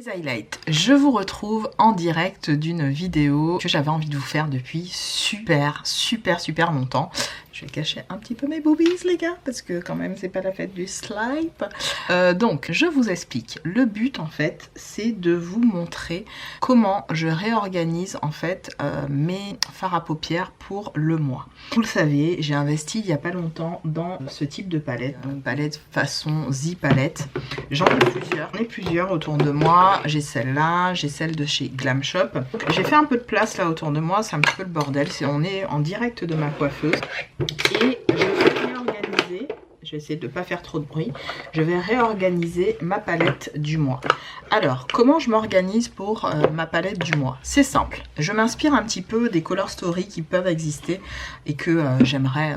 Mes highlights, je vous retrouve en direct d'une vidéo que j'avais envie de vous faire depuis super longtemps. Je vais cacher un petit peu mes boobies les gars, parce que quand même c'est pas la fête du slip. Donc je vous explique, le but en fait c'est de vous montrer comment je réorganise en fait mes fards à paupières pour le mois. Vous le savez, j'ai investi il y a pas longtemps dans ce type de palette, une palette façon Z palette. J'en ai plusieurs autour de moi, j'ai celle-là, j'ai celle de chez Glam Shop. J'ai fait un peu de place là autour de moi, c'est un petit peu le bordel, on est en direct de ma coiffeuse. Et je vais réorganiser, je vais essayer de ne pas faire trop de bruit, je vais réorganiser ma palette du mois. Alors, comment je m'organise pour ma palette du mois? C'est simple, je m'inspire un petit peu des color story qui peuvent exister et que j'aimerais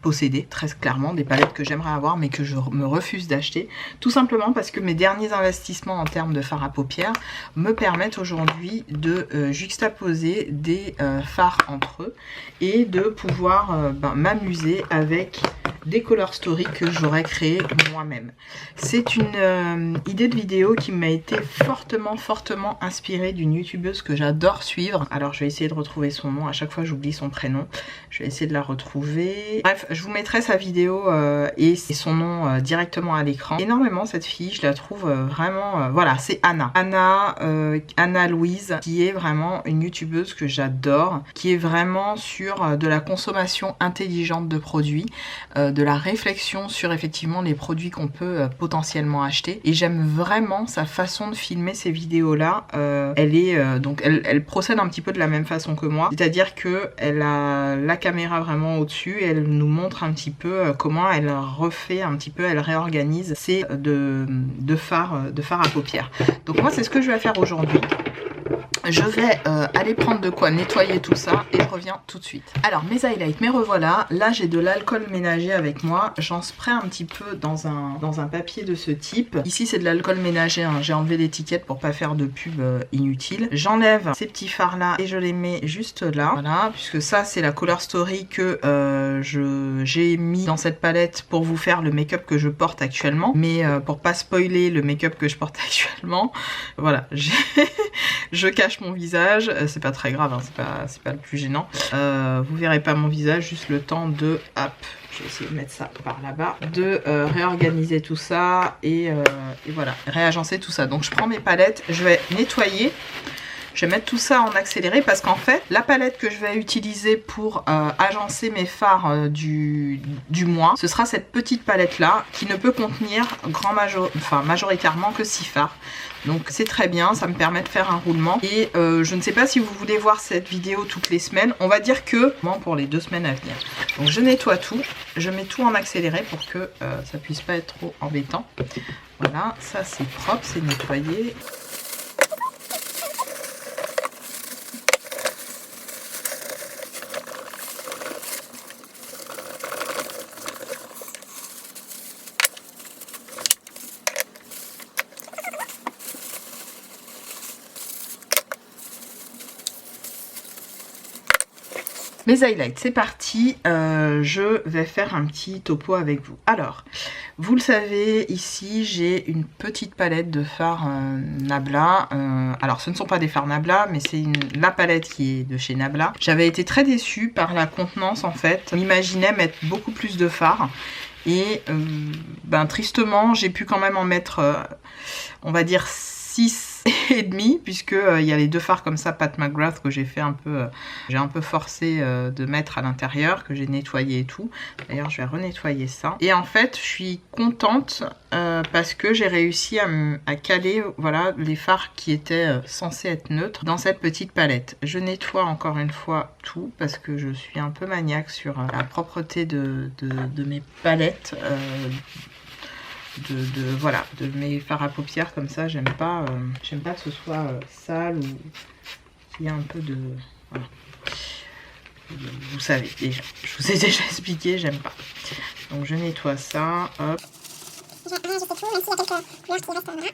posséder, très clairement, des palettes que j'aimerais avoir mais que je me refuse d'acheter, tout simplement parce que mes derniers investissements en termes de fards à paupières me permettent aujourd'hui de juxtaposer des fards entre eux et de pouvoir m'amuser avec des color story que j'aurais créé moi-même. C'est une idée de vidéo qui m'a été fortement inspirée d'une youtubeuse que j'adore suivre. Alors je vais essayer de retrouver son nom, à chaque fois j'oublie son prénom, je vais essayer de la retrouver. Bref, je vous mettrai sa vidéo et son nom directement à l'écran. Énormément cette fille, je la trouve vraiment, voilà, c'est Anna. Anna Louise, qui est vraiment une youtubeuse que j'adore, qui est vraiment sur de la consommation intelligente de produits, de la réflexion sur effectivement les produits qu'on peut potentiellement acheter, et j'aime vraiment sa façon de filmer ces vidéos là. Elle procède un petit peu de la même façon que moi, c'est-à-dire que elle a la caméra vraiment au-dessus et elle nous montre un petit peu comment elle refait un petit peu, elle réorganise ses de fards à paupières. Donc moi c'est ce que je vais faire aujourd'hui. Je vais aller prendre de quoi nettoyer tout ça et je reviens tout de suite. Alors mes highlights, me revoilà. Là j'ai de l'alcool ménager avec moi. J'en spray un petit peu dans un papier de ce type. Ici c'est de l'alcool ménager, hein. J'ai enlevé l'étiquette pour pas faire de pub inutile. J'enlève ces petits fards là et je les mets juste là. Voilà, puisque ça c'est la color story que j'ai mis dans cette palette pour vous faire le make-up que je porte actuellement. Mais pour pas spoiler le make-up que je porte actuellement, voilà, je cache mon visage, c'est pas très grave, hein, c'est pas le plus gênant. Vous verrez pas mon visage, juste le temps de, hop, je vais essayer de mettre ça par là-bas, de réorganiser tout ça et voilà, réagencer tout ça. Donc je prends mes palettes, je vais nettoyer. Je vais mettre tout ça en accéléré parce qu'en fait, la palette que je vais utiliser pour agencer mes fards du mois, ce sera cette petite palette là qui ne peut contenir majoritairement que 6 fards. Donc c'est très bien, ça me permet de faire un roulement. Et je ne sais pas si vous voulez voir cette vidéo toutes les semaines. On va dire que pour les 2 semaines à venir. Donc je nettoie tout, je mets tout en accéléré pour que ça puisse pas être trop embêtant. Voilà, ça c'est propre, c'est nettoyé. Mes highlights, c'est parti, je vais faire un petit topo avec vous. Alors, vous le savez, ici j'ai une petite palette de fards Nabla. Alors ce ne sont pas des fards Nabla, mais c'est la palette qui est de chez Nabla. J'avais été très déçue par la contenance en fait. Je m'imaginais mettre beaucoup plus de fards. Et tristement, j'ai pu quand même en mettre, on va dire 6 et demi, puisque il y a les 2 fards comme ça Pat McGrath que j'ai fait un peu, j'ai un peu forcé de mettre à l'intérieur, que j'ai nettoyé et tout. D'ailleurs je vais renettoyer ça. Et en fait je suis contente parce que j'ai réussi à caler, voilà, les fards qui étaient censés être neutres dans cette petite palette. Je nettoie encore une fois tout parce que je suis un peu maniaque sur la propreté de mes palettes. Voilà, de mes fards à paupières comme ça, j'aime pas que ce soit sale ou qu'il y ait un peu de, voilà. Vous savez déjà, je vous ai déjà expliqué, j'aime pas. Donc je nettoie ça, hop. Je fais tout, même s'il y a quelques couleurs qui restent là, hop.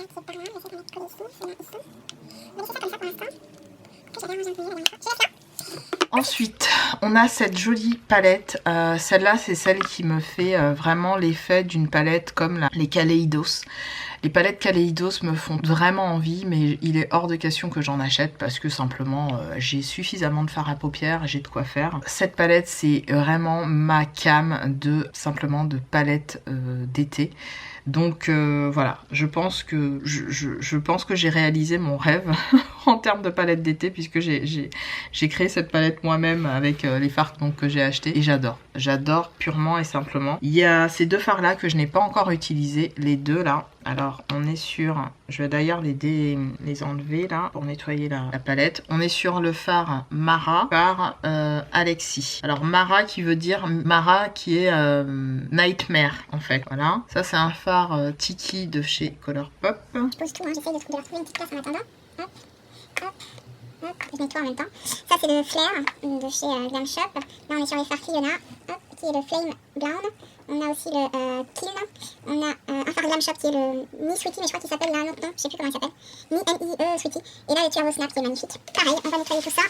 On va faire par là, j'essaie de mettre coller ici, ici. On va laisser ça comme ça pour l'instant. Après, je vais arranger un peu mieux la dernière fois. Je laisse là. Ensuite, on a cette jolie palette. Celle-là, c'est celle qui me fait vraiment l'effet d'une palette comme les Kaleidos. Les palettes Kaleidos me font vraiment envie, mais il est hors de question que j'en achète parce que simplement j'ai suffisamment de fard à paupières, j'ai de quoi faire. Cette palette, c'est vraiment ma cam simplement de palette d'été. Donc voilà, je pense que j'ai réalisé mon rêve en termes de palette d'été puisque j'ai créé cette palette moi-même avec les fards que j'ai achetés et j'adore. J'adore purement et simplement. Il y a ces deux fards là que je n'ai pas encore utilisés, les deux là. Alors on est sur, je vais d'ailleurs les enlever là pour nettoyer la palette. On est sur le fard Mara par Alexis. Alors Mara qui veut dire Mara qui est Nightmare en fait. Voilà, ça c'est un fard Tiki de chez Colourpop. Je pose tout, hein. J'essaye de leur trouver une petite place en attendant. Hop, hop. Hop, je nettoie en même temps. Ça c'est le Flair de chez Glam Shop. Là on est sur les fards Fiona, hop, qui est le Flame Brown. On a aussi le Kiln. On a un fard Glam Shop qui est le Mi Sweetie, mais je crois qu'il s'appelle là un autre nom, je sais plus comment il s'appelle. Mi N-I-E Sweetie. Et là le Turbo Snap qui est magnifique. Pareil, on va nettoyer tout ça.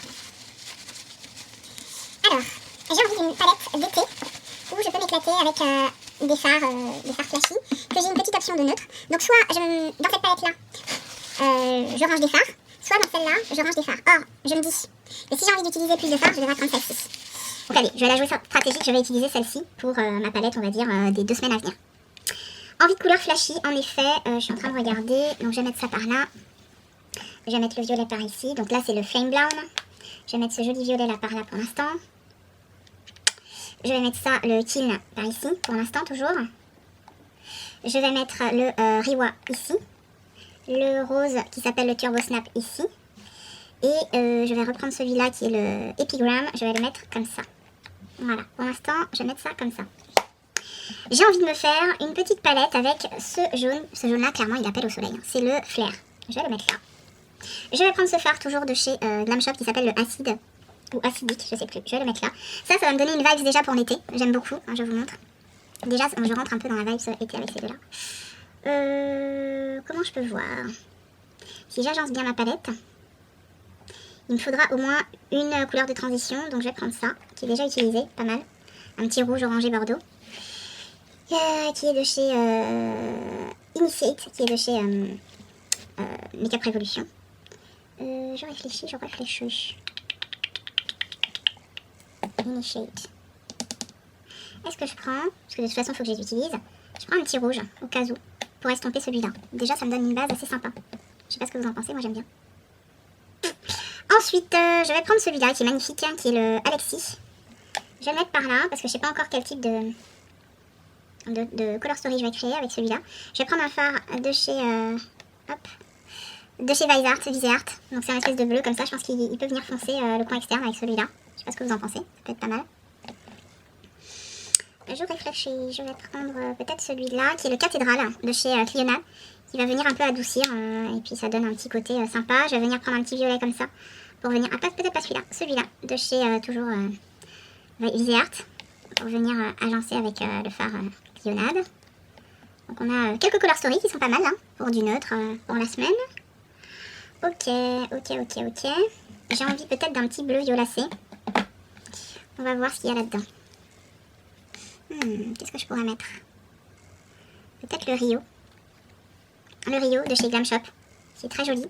Alors, j'ai envie d'une palette d'été où je peux m'éclater avec des fards flashy, que j'ai une petite option de neutre. Donc soit dans cette palette là, je range des fards, soit dans celle-là, je range des fards. Or, je me dis, et si j'ai envie d'utiliser plus de fards, je devrais prendre celle-ci. Donc allez, je vais la jouer stratégique, je vais utiliser celle-ci pour ma palette, on va dire, des 2 semaines à venir. Envie de couleur flashy, en effet, je suis en train de regarder, donc je vais mettre ça par là. Je vais mettre le violet par ici, donc là c'est le Flame Brown. Je vais mettre ce joli violet là par là pour l'instant. Je vais mettre ça, le Kiln par ici, pour l'instant toujours. Je vais mettre le Riwa ici. Le rose qui s'appelle le Turbo Snap ici. Et je vais reprendre celui-là qui est le Epigram. Je vais le mettre comme ça. Voilà, pour l'instant, je vais mettre ça comme ça. J'ai envie de me faire une petite palette avec ce jaune. Ce jaune-là, clairement, il appelle au soleil. C'est le Flair. Je vais le mettre là. Je vais prendre ce fard toujours de chez Glam Shop qui s'appelle le Acide. Ou acidique, je sais plus. Je vais le mettre là. Ça va me donner une vibe déjà pour l'été. J'aime beaucoup, hein, je vous montre. Déjà, je rentre un peu dans la vibe été avec ces deux-là. Comment je peux voir? Si j'agence bien ma palette, il me faudra au moins une couleur de transition. Donc je vais prendre ça, qui est déjà utilisé, pas mal. Un petit rouge orangé bordeaux. Qui est de chez Initiate, qui est de chez Makeup Revolution. Je réfléchis. Initiate. Est-ce que je prends, parce que de toute façon il faut que je les utilise, je prends un petit rouge au cas où pour estomper celui-là. Déjà ça me donne une base assez sympa. Je sais pas ce que vous en pensez, moi j'aime bien. Ensuite je vais prendre celui-là qui est magnifique, qui est le Alexis. Je vais le mettre par là parce que je sais pas encore quel type de color story je vais créer avec celui-là. Je vais prendre un fard de chez de chez Viseart. Donc c'est un espèce de bleu comme ça, je pense qu'il peut venir foncer le coin externe avec celui-là. Je sais pas ce que vous en pensez, ça peut être pas mal. Je réfléchis, je vais prendre peut-être celui-là qui est le Cathédrale de chez Cliona, qui va venir un peu adoucir et puis ça donne un petit côté sympa. Je vais venir prendre un petit violet comme ça pour venir, peut-être pas celui-là de chez toujours Viseart pour venir agencer avec le fard Cleonade. Donc on a quelques color story qui sont pas mal hein, pour du neutre pour la semaine. Ok. J'ai envie peut-être d'un petit bleu violacé. On va voir ce qu'il y a là-dedans. Qu'est-ce que je pourrais mettre? Peut-être le Rio. Le Rio de chez Glam Shop. C'est très joli.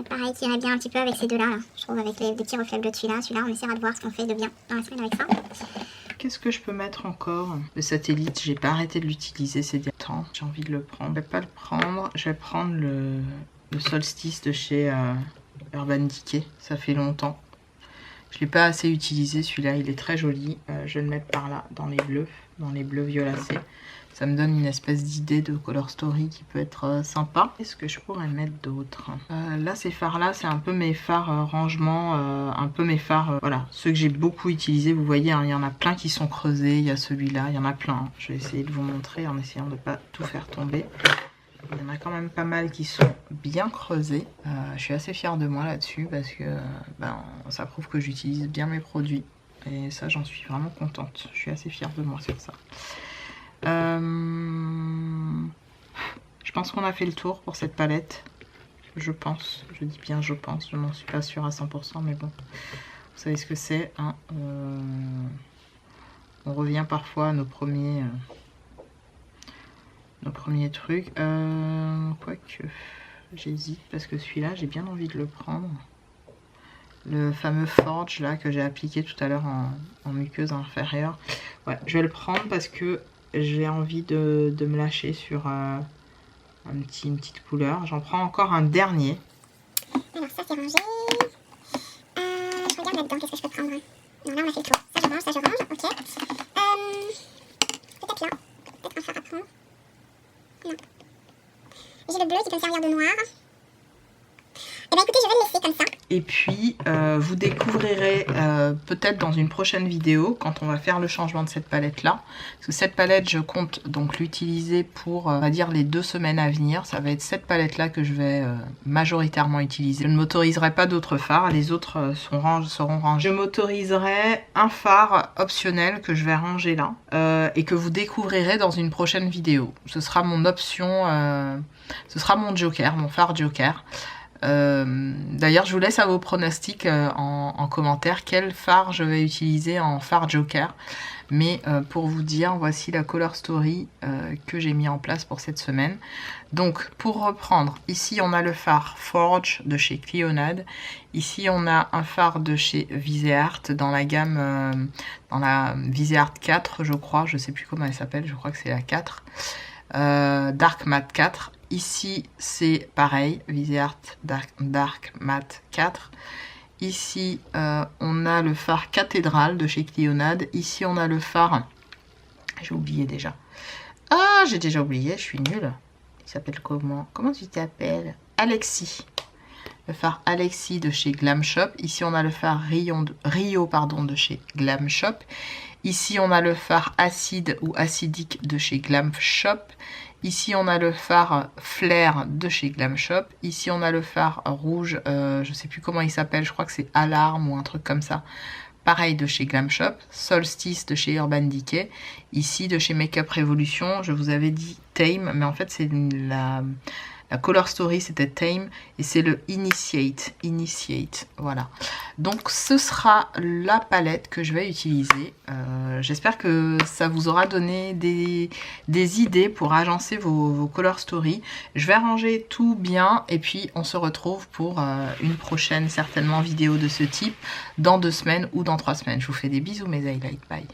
Pareil, qui irait bien un petit peu avec ces deux-là. Là. Je trouve avec les petits reflets bleus de celui-là. Celui-là, on essaiera de voir ce qu'on fait de bien dans la semaine avec ça. Qu'est-ce que je peux mettre encore? Le satellite, j'ai pas arrêté de l'utiliser ces derniers temps. J'ai envie de le prendre. Je vais pas le prendre. Je vais prendre le solstice de chez Urban Decay. Ça fait longtemps. Je l'ai pas assez utilisé celui-là, il est très joli. Je vais le mettre par là, dans les bleus violacés. Ça me donne une espèce d'idée de color story qui peut être sympa. Qu'est-ce que je pourrais mettre d'autre? Là, ces fards-là, c'est un peu mes fards rangement, un peu mes fards, voilà, ceux que j'ai beaucoup utilisés. Vous voyez, hein, il y en a plein qui sont creusés. Il y a celui-là, il y en a plein. Hein. Je vais essayer de vous montrer en essayant de ne pas tout faire tomber. Il y en a quand même pas mal qui sont bien creusés. Je suis assez fière de moi là-dessus parce que ça prouve que j'utilise bien mes produits. Et ça, j'en suis vraiment contente. Je suis assez fière de moi sur ça. Je pense qu'on a fait le tour pour cette palette. Je pense. Je dis bien je pense. Je n'en suis pas sûre à 100%, mais bon. Vous savez ce que c'est, hein, on revient parfois à nos premiers trucs. Quoique, j'hésite parce que celui-là, j'ai bien envie de le prendre. Le fameux Forge là que j'ai appliqué tout à l'heure en muqueuse inférieure. Ouais, je vais le prendre parce que j'ai envie de me lâcher sur une petite couleur. J'en prends encore un dernier. Alors ça c'est rangé. Je regarde là-dedans, qu'est-ce que je peux prendre? Non, là on a fait le tour. Ça je range, ok. Peut-être là. Peut-être un fard à prendre. Non. J'ai le bleu qui peut me servir de noir. Eh bien écoutez, je vais le laisser comme ça. Et puis, vous découvrirez peut-être dans une prochaine vidéo, quand on va faire le changement de cette palette-là. Parce que cette palette, je compte donc l'utiliser pour, on va dire, les 2 semaines à venir. Ça va être cette palette-là que je vais majoritairement utiliser. Je ne m'autoriserai pas d'autres fards. Les autres seront rangés. Je m'autoriserai un phare optionnel que je vais ranger là. Et que vous découvrirez dans une prochaine vidéo. Ce sera mon option, ce sera mon joker, mon phare joker. D'ailleurs je vous laisse à vos pronostics en commentaire quel phare je vais utiliser en phare joker, mais pour vous dire, voici la color story que j'ai mis en place pour cette semaine. Donc pour reprendre, ici on a le phare Forge de chez Clionadh, ici on a un phare de chez Viseart dans la gamme dans la Viseart 4 je crois, je sais plus comment elle s'appelle, je crois que c'est la 4, Dark Matte 4. Ici, c'est pareil, Viseart Dark Matte 4. Ici, on a le phare Cathédrale de chez Clionadh. Ici, on a le phare... J'ai oublié déjà. Ah, j'ai déjà oublié, je suis nulle. Il s'appelle comment? Comment tu t'appelles? Alexis. Le phare Alexis de chez Glam Shop. Ici, on a le phare Rio pardon, de chez Glam Shop. Ici, on a le phare Acide ou Acidique de chez Glam Shop. Ici, on a le phare Flair de chez Glam Shop. Ici, on a le phare rouge, je sais plus comment il s'appelle, je crois que c'est Alarme ou un truc comme ça. Pareil de chez Glam Shop. Solstice de chez Urban Decay. Ici, de chez Makeup Revolution, je vous avais dit Tame, mais en fait, c'est la color story, c'était Tame, et c'est le Initiate, voilà. Donc, ce sera la palette que je vais utiliser. J'espère que ça vous aura donné des idées pour agencer vos color story. Je vais arranger tout bien, et puis on se retrouve pour une prochaine, certainement, vidéo de ce type, dans 2 semaines ou dans 3 semaines. Je vous fais des bisous, mes highlights, bye.